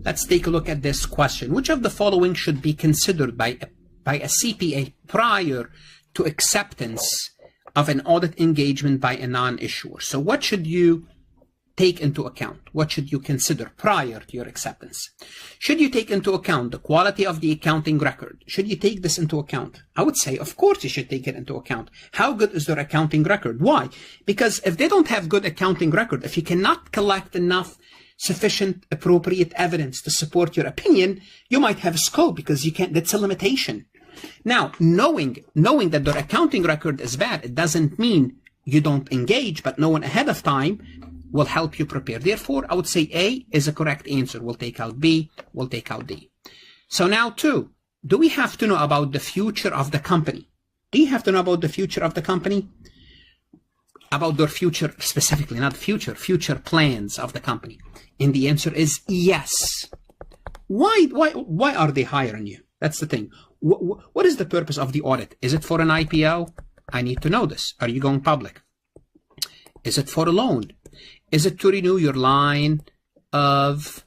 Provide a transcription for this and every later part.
Let's take a look at this question. Which of the following should be considered by a CPA prior to acceptance of an audit engagement by a non-issuer? So what should you take into account? What should you consider prior to your acceptance? Should you take into account the quality of the accounting record? Should you take this into account? I would say, of course, you should take it into account. How good is their accounting record? Why? Because if they don't have good accounting record, if you cannot collect enough sufficient appropriate evidence to support your opinion, you might have a scope because you can't, that's a limitation. Now, knowing that their accounting record is bad, it doesn't mean you don't engage, but knowing ahead of time will help you prepare. Therefore, I would say A is a correct answer. We'll take out B, we'll take out D. So now 2, do we have to know about the future of the company? Do you have to know about the future of the company? About their future, specifically, not future plans of the company? And the answer is yes. Why are they hiring you? That's the thing. What is the purpose of the audit? Is it for an IPO? I need to know this. Are you going public? Is it for a loan? Is it to renew your line of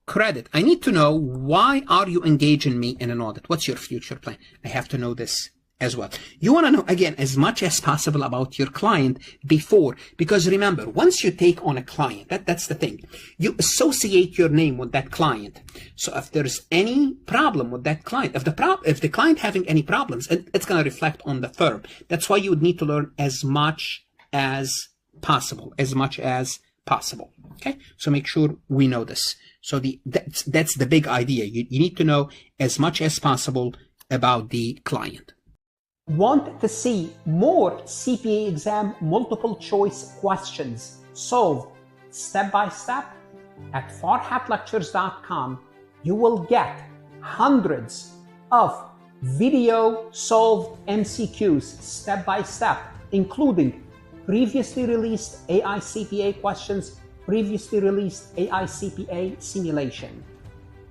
credit? I need to know, why are you engaging me in an audit? What's your future plan? I have to know this as well. You want to know, again, as much as possible about your client before, because remember, once you take on a client, that's the thing, you associate your name with that client. So if there's any problem with that client, if the client having any problems, it's going to reflect on the firm. That's why you would need to learn as much as possible, okay? So make sure we know this. So that's the big idea. You need to know as much as possible about the client. Want to see more CPA exam multiple choice questions solved step by step? At farhatlectures.com, you will get hundreds of video solved MCQs step by step, including previously released AI CPA questions, previously released AI CPA simulation,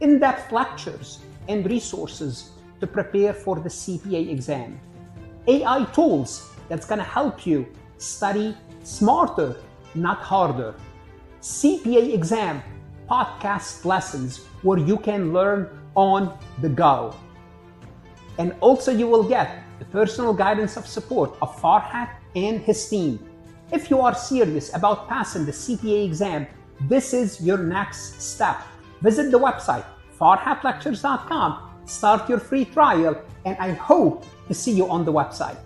in-depth lectures and resources to prepare for the CPA exam, AI tools that's going to help you study smarter, not harder, CPA exam podcast lessons where you can learn on the go. And also you will get the personal guidance of support of Farhat and his team. If you are serious about passing the CPA exam, this is your next step. Visit the website farhatlectures.com, start your free trial, and I hope to see you on the website.